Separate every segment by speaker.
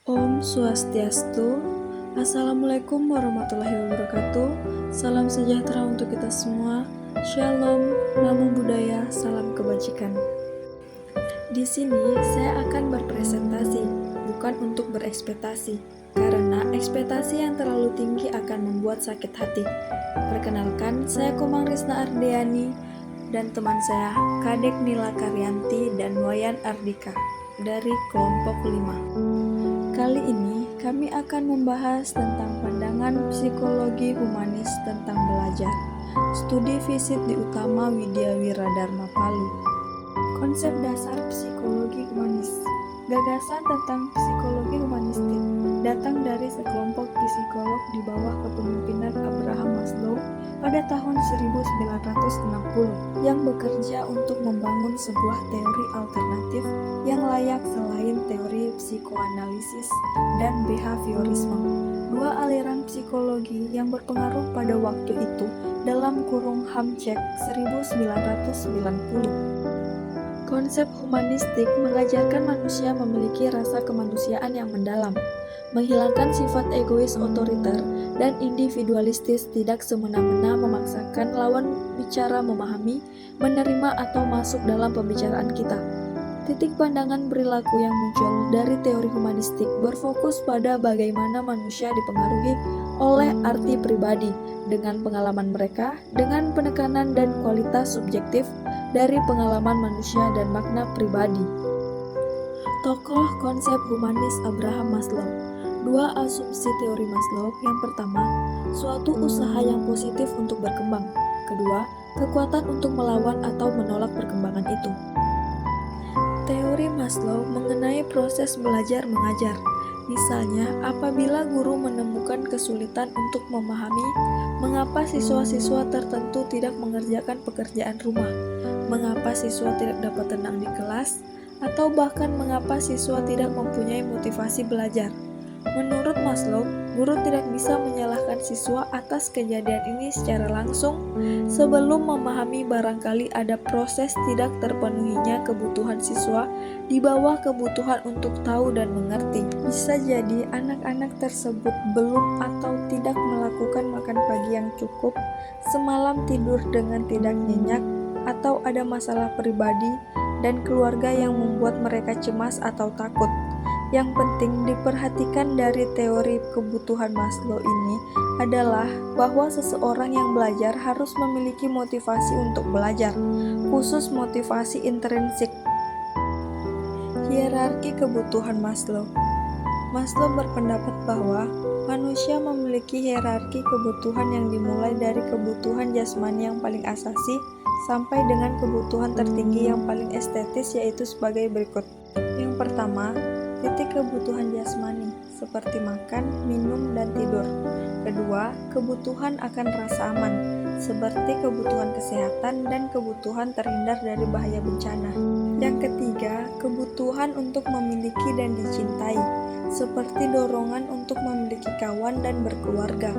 Speaker 1: Om Swastiastu. Assalamualaikum warahmatullahi wabarakatuh. Salam sejahtera untuk kita semua. Shalom, namo buddhaya, salam kebajikan. Di sini saya akan berpresentasi, bukan untuk berekspektasi, karena ekspektasi yang terlalu tinggi akan membuat sakit hati. Perkenalkan, saya Komang Risna Ardiani dan teman saya Kadek Nila Karyanti dan Wayan Ardika dari kelompok 5. Kali ini kami akan membahas tentang pandangan psikologi humanis tentang belajar. Studi visit di Utama Widya Wiradharma Palu. Konsep dasar psikologi humanis. Gagasan tentang psikologi humanistik datang dari sekelompok psikolog di bawah kepemimpinan Abraham Maslow pada tahun 1960 yang bekerja untuk membangun sebuah teori alternatif yang layak selain teori psikoanalisis dan behaviorisme. Dua aliran psikologi yang berpengaruh pada waktu itu dalam kurung Hamcek 1990. Konsep humanistik mengajarkan manusia memiliki rasa kemanusiaan yang mendalam, menghilangkan sifat egois otoriter dan individualistis, tidak semena-mena memaksakan lawan bicara memahami, menerima atau masuk dalam pembicaraan kita. Titik pandangan perilaku yang muncul dari teori humanistik berfokus pada bagaimana manusia dipengaruhi oleh arti pribadi dengan pengalaman mereka, dengan penekanan dan kualitas subjektif dari pengalaman manusia dan makna pribadi. Tokoh konsep humanis Abraham Maslow. Dua asumsi teori Maslow. Yang pertama, suatu usaha yang positif untuk berkembang. Kedua, kekuatan untuk melawan atau menolak perkembangan itu. Teori Maslow mengenai proses belajar mengajar. Misalnya, apabila guru menemukan kesulitan untuk memahami mengapa siswa-siswa tertentu tidak mengerjakan pekerjaan rumah, mengapa siswa tidak dapat tenang di kelas, atau bahkan mengapa siswa tidak mempunyai motivasi belajar. Menurut Maslow, guru tidak bisa menyalahkan siswa atas kejadian ini secara langsung sebelum memahami barangkali ada proses tidak terpenuhinya kebutuhan siswa di bawah kebutuhan untuk tahu dan mengerti. Bisa jadi anak-anak tersebut belum atau tidak melakukan makan pagi yang cukup, semalam tidur dengan tidak nyenyak, atau ada masalah pribadi dan keluarga yang membuat mereka cemas atau takut. Yang penting diperhatikan dari teori kebutuhan Maslow ini adalah bahwa seseorang yang belajar harus memiliki motivasi untuk belajar, khusus motivasi intrinsik. Hierarki kebutuhan Maslow. Maslow berpendapat bahwa manusia memiliki hierarki kebutuhan yang dimulai dari kebutuhan jasmani yang paling asasi sampai dengan kebutuhan tertinggi yang paling estetis, yaitu sebagai berikut. Yang pertama, titik kebutuhan jasmani seperti makan, minum, dan tidur. Kedua, kebutuhan akan rasa aman seperti kebutuhan kesehatan dan kebutuhan terhindar dari bahaya bencana. Yang ketiga, kebutuhan untuk memiliki dan dicintai seperti dorongan untuk memiliki kawan dan berkeluarga,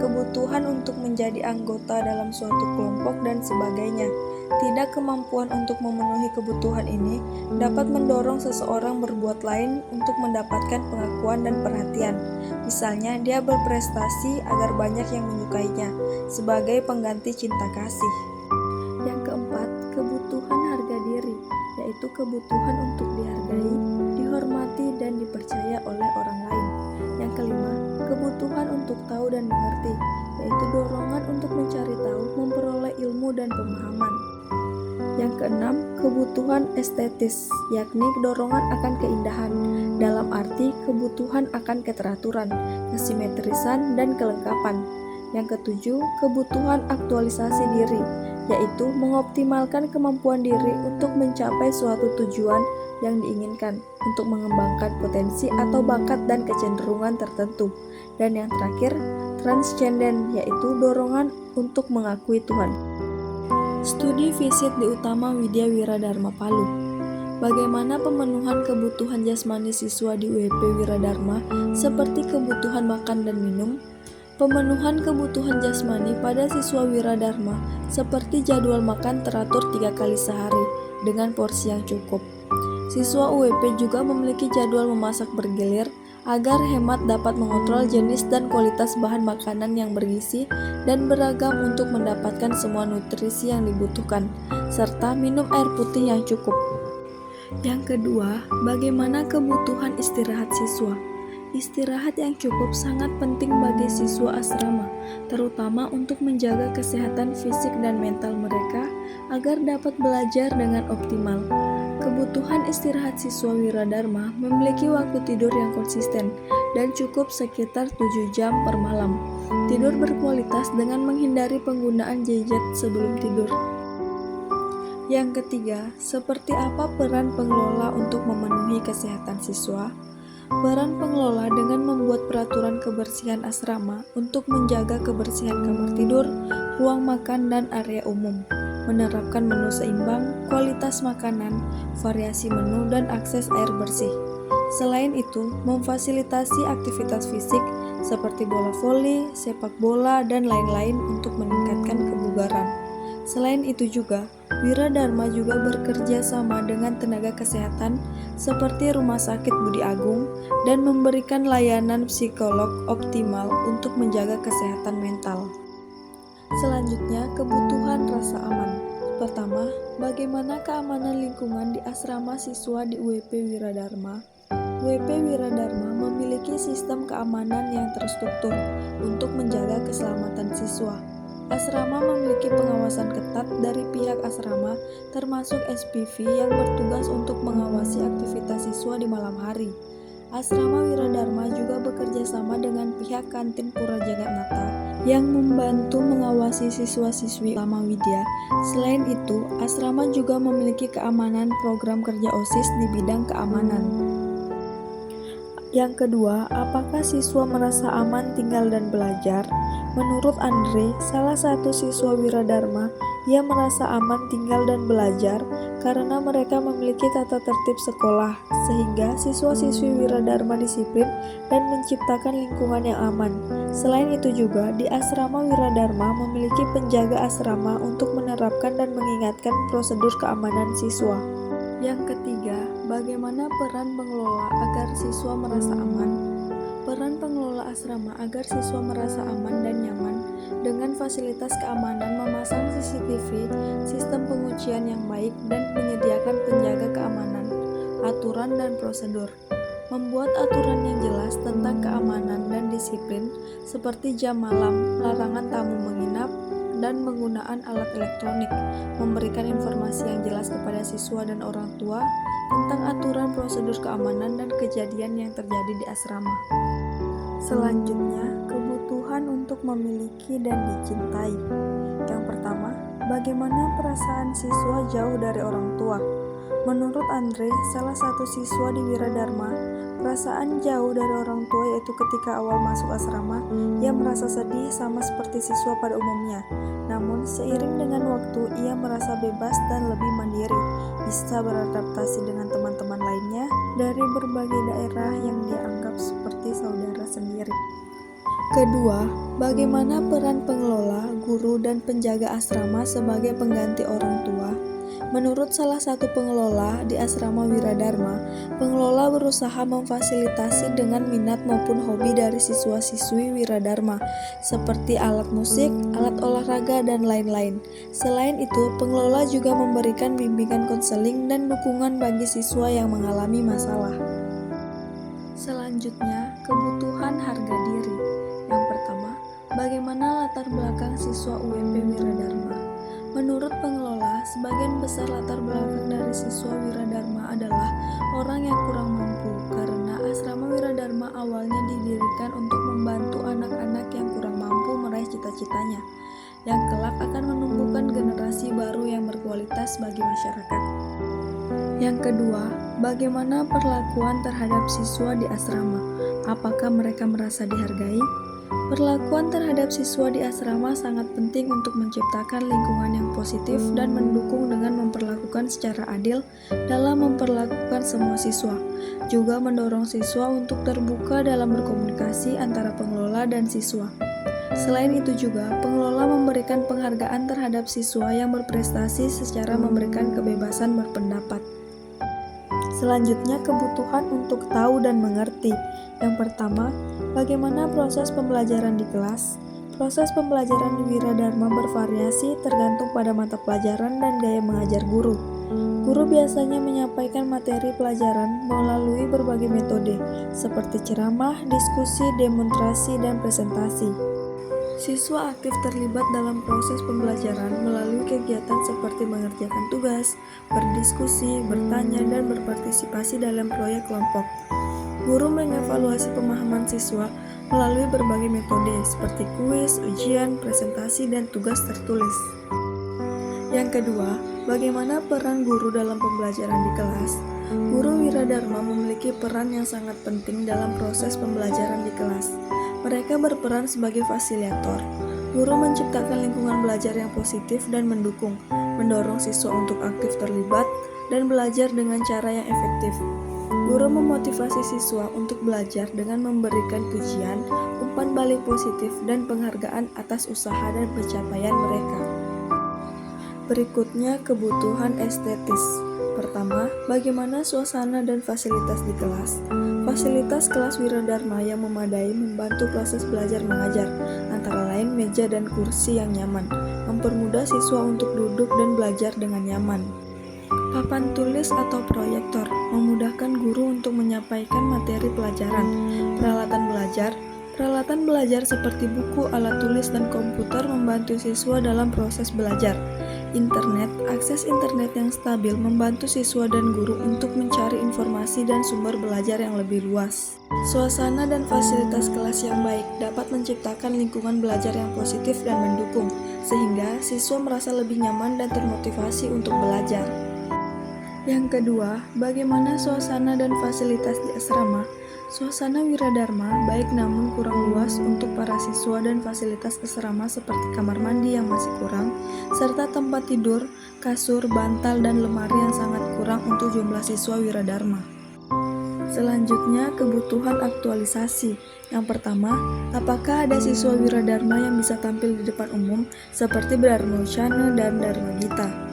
Speaker 1: kebutuhan untuk menjadi anggota dalam suatu kelompok dan sebagainya. Tidak kemampuan untuk memenuhi kebutuhan ini dapat mendorong seseorang berbuat lain untuk mendapatkan pengakuan dan perhatian. Misalnya, dia berprestasi agar banyak yang menyukainya sebagai pengganti cinta kasih. Yang keempat, kebutuhan harga diri, yaitu kebutuhan untuk dihargai, dihormati, dan dipercaya oleh orang lain. Yang kelima, kebutuhan untuk tahu dan mengerti, yaitu dorongan untuk mencari tahu, memperoleh ilmu dan pemahaman. Yang keenam, kebutuhan estetis, yakni dorongan akan keindahan, dalam arti kebutuhan akan keteraturan, kesimetrisan, dan kelengkapan. Yang ketujuh, kebutuhan aktualisasi diri, yaitu mengoptimalkan kemampuan diri untuk mencapai suatu tujuan yang diinginkan, untuk mengembangkan potensi atau bakat dan kecenderungan tertentu. Dan yang terakhir, transkenden, yaitu dorongan untuk mengakui Tuhan. Studi visit di Utama Widya Wiradharma Palu. Bagaimana pemenuhan kebutuhan jasmani siswa di UWP Wiradharma seperti kebutuhan makan dan minum? Pemenuhan kebutuhan jasmani pada siswa Wiradharma seperti jadwal makan teratur 3 kali sehari dengan porsi yang cukup. Siswa UWP juga memiliki jadwal memasak bergilir agar hemat dapat mengontrol jenis dan kualitas bahan makanan yang bergizi dan beragam untuk mendapatkan semua nutrisi yang dibutuhkan, serta minum air putih yang cukup. Yang kedua, bagaimana kebutuhan istirahat siswa? Istirahat yang cukup sangat penting bagi siswa asrama, terutama untuk menjaga kesehatan fisik dan mental mereka agar dapat belajar dengan optimal. Kebutuhan istirahat siswa Wiradharma memiliki waktu tidur yang konsisten dan cukup sekitar 7 jam per malam. Tidur berkualitas dengan menghindari penggunaan gadget sebelum tidur. Yang ketiga, seperti apa peran pengelola untuk memenuhi kesehatan siswa? Peran pengelola dengan membuat peraturan kebersihan asrama untuk menjaga kebersihan kamar tidur, ruang makan, dan area umum, menerapkan menu seimbang, kualitas makanan, variasi menu, dan akses air bersih. Selain itu, memfasilitasi aktivitas fisik seperti bola voli, sepak bola, dan lain-lain untuk meningkatkan kebugaran. Selain itu juga, Wiradharma juga bekerja sama dengan tenaga kesehatan seperti Rumah Sakit Budi Agung dan memberikan layanan psikolog optimal untuk menjaga kesehatan mental. Selanjutnya, kebutuhan rasa aman. Pertama, bagaimana keamanan lingkungan di asrama siswa di UWP Wiradharma? UWP Wiradharma memiliki sistem keamanan yang terstruktur untuk menjaga keselamatan siswa. Asrama memiliki pengawasan ketat dari pihak asrama, termasuk SPV yang bertugas untuk mengawasi aktivitas siswa di malam hari. Asrama Wiradharma juga bekerja sama dengan pihak kantin Pura Jagatnata yang membantu mengawasi siswa-siswi Lama Widya. Selain itu, asrama juga memiliki keamanan program kerja OSIS di bidang keamanan. Yang kedua, apakah siswa merasa aman tinggal dan belajar? Menurut Andre, salah satu siswa Wiradharma, ia merasa aman tinggal dan belajar karena mereka memiliki tata tertib sekolah, sehingga siswa-siswi Wiradharma disiplin dan menciptakan lingkungan yang aman. Selain itu juga, di asrama Wiradharma memiliki penjaga asrama untuk menerapkan dan mengingatkan prosedur keamanan siswa. Yang ketiga, bagaimana peran pengelola agar siswa merasa aman? Peran pengelola asrama agar siswa merasa aman dan nyaman dengan fasilitas keamanan memasang CCTV, sistem penguncian yang baik, dan menyediakan penjaga keamanan, aturan dan prosedur. Membuat aturan yang jelas tentang keamanan dan disiplin seperti jam malam, larangan tamu menginap, dan penggunaan alat elektronik, memberikan informasi yang jelas kepada siswa dan orang tua tentang aturan prosedur keamanan dan kejadian yang terjadi di asrama. Selanjutnya, kebutuhan untuk memiliki dan dicintai. Yang pertama, bagaimana perasaan siswa jauh dari orang tua? Menurut Andre, salah satu siswa di Wiradharma, perasaan jauh dari orang tua yaitu ketika awal masuk asrama, ia merasa sedih sama seperti siswa pada umumnya. Namun, seiring dengan waktu, ia merasa bebas dan lebih mandiri, bisa beradaptasi dengan teman-teman lainnya dari berbagai daerah yang dia anggap seperti saudara sendiri. Kedua, bagaimana peran pengelola, guru, dan penjaga asrama sebagai pengganti orang tua? Menurut salah satu pengelola di asrama Wiradharma, pengelola berusaha memfasilitasi dengan minat maupun hobi dari siswa-siswi Wiradharma, seperti alat musik, alat olahraga, dan lain-lain. Selain itu, pengelola juga memberikan bimbingan konseling dan dukungan bagi siswa yang mengalami masalah. Selanjutnya, kebutuhan harga diri. Yang pertama, bagaimana latar belakang siswa UWP Wiradharma? Menurut pengelola, sebagian besar latar belakang dari siswa Wiradharma adalah orang yang kurang mampu, karena asrama Wiradharma awalnya didirikan untuk membantu anak-anak yang kurang mampu meraih cita-citanya, yang kelak akan menumbuhkan generasi baru yang berkualitas bagi masyarakat. Yang kedua, bagaimana perlakuan terhadap siswa di asrama? Apakah mereka merasa dihargai? Perlakuan terhadap siswa di asrama sangat penting untuk menciptakan lingkungan yang positif dan mendukung dengan memperlakukan secara adil dalam memperlakukan semua siswa. Juga mendorong siswa untuk terbuka dalam berkomunikasi antara pengelola dan siswa. Selain itu juga, pengelola memberikan penghargaan terhadap siswa yang berprestasi secara memberikan kebebasan berpendapat. Selanjutnya, kebutuhan untuk tahu dan mengerti. Yang pertama, bagaimana proses pembelajaran di kelas? Proses pembelajaran di Wiradharma bervariasi tergantung pada mata pelajaran dan gaya mengajar guru. Guru biasanya menyampaikan materi pelajaran melalui berbagai metode, seperti ceramah, diskusi, demonstrasi, dan presentasi. Siswa aktif terlibat dalam proses pembelajaran melalui kegiatan seperti mengerjakan tugas, berdiskusi, bertanya, dan berpartisipasi dalam proyek kelompok. Guru mengevaluasi pemahaman siswa melalui berbagai metode seperti kuis, ujian, presentasi, dan tugas tertulis. Yang kedua, bagaimana peran guru dalam pembelajaran di kelas? Guru Wiradharma memiliki peran yang sangat penting dalam proses pembelajaran di kelas. Mereka berperan sebagai fasilitator. Guru menciptakan lingkungan belajar yang positif dan mendukung, mendorong siswa untuk aktif terlibat, dan belajar dengan cara yang efektif. Guru memotivasi siswa untuk belajar dengan memberikan pujian, umpan balik positif, dan penghargaan atas usaha dan pencapaian mereka. Berikutnya, kebutuhan estetis. Pertama, bagaimana suasana dan fasilitas di kelas? Fasilitas kelas Wiradharma yang memadai membantu proses belajar mengajar, antara lain meja dan kursi yang nyaman, mempermudah siswa untuk duduk dan belajar dengan nyaman. Papan tulis atau proyektor memudahkan guru untuk menyampaikan materi pelajaran. Peralatan belajar seperti buku, alat tulis, dan komputer membantu siswa dalam proses belajar. Akses internet yang stabil membantu siswa dan guru untuk mencari informasi dan sumber belajar yang lebih luas. Suasana dan fasilitas kelas yang baik dapat menciptakan lingkungan belajar yang positif dan mendukung, sehingga siswa merasa lebih nyaman dan termotivasi untuk belajar. Yang kedua, bagaimana suasana dan fasilitas di asrama? Suasana Wiradharma baik namun kurang luas untuk para siswa dan fasilitas asrama seperti kamar mandi yang masih kurang, serta tempat tidur, kasur, bantal, dan lemari yang sangat kurang untuk jumlah siswa Wiradharma. Selanjutnya, kebutuhan aktualisasi. Yang pertama, apakah ada siswa Wiradharma yang bisa tampil di depan umum seperti Dharma Wacana dan Dharma Gita?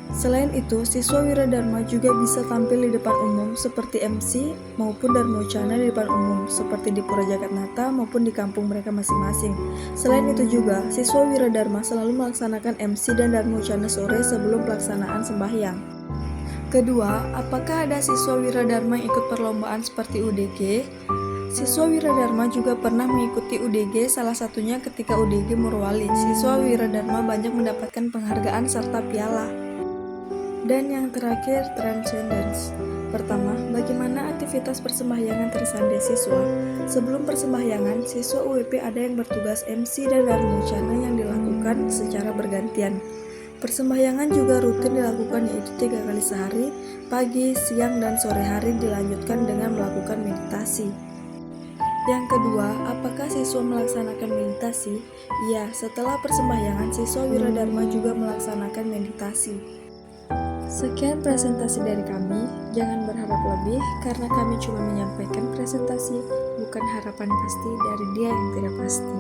Speaker 1: Selain itu, siswa Wiradharma juga bisa tampil di depan umum seperti MC maupun Dharma Wacana di depan umum seperti di Pura Jagatnata maupun di kampung mereka masing-masing. Selain itu juga, siswa Wiradharma selalu melaksanakan MC dan Dharma Wacana sore sebelum pelaksanaan sembahyang. Kedua, apakah ada siswa Wiradharma yang ikut perlombaan seperti UDG? Siswa Wiradharma juga pernah mengikuti UDG, salah satunya ketika UDG Morowali. Siswa Wiradharma banyak mendapatkan penghargaan serta piala. Dan yang terakhir, transcendence. Pertama, bagaimana aktivitas persembahyangan tersandai siswa? Sebelum persembahyangan, siswa UWP ada yang bertugas MC dan Dharma Wacana yang dilakukan secara bergantian. Persembahyangan juga rutin dilakukan yaitu 3 kali sehari, pagi, siang, dan sore hari dilanjutkan dengan melakukan meditasi. Yang kedua, apakah siswa melaksanakan meditasi? Ya, setelah persembahyangan, siswa Wiradharma juga melaksanakan meditasi. Sekian presentasi dari kami, jangan berharap lebih karena kami cuma menyampaikan presentasi, bukan harapan pasti dari dia yang tidak pasti.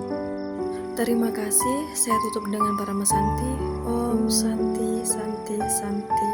Speaker 1: Terima kasih, saya tutup dengan para mesanti. Om Santi Santi Santi.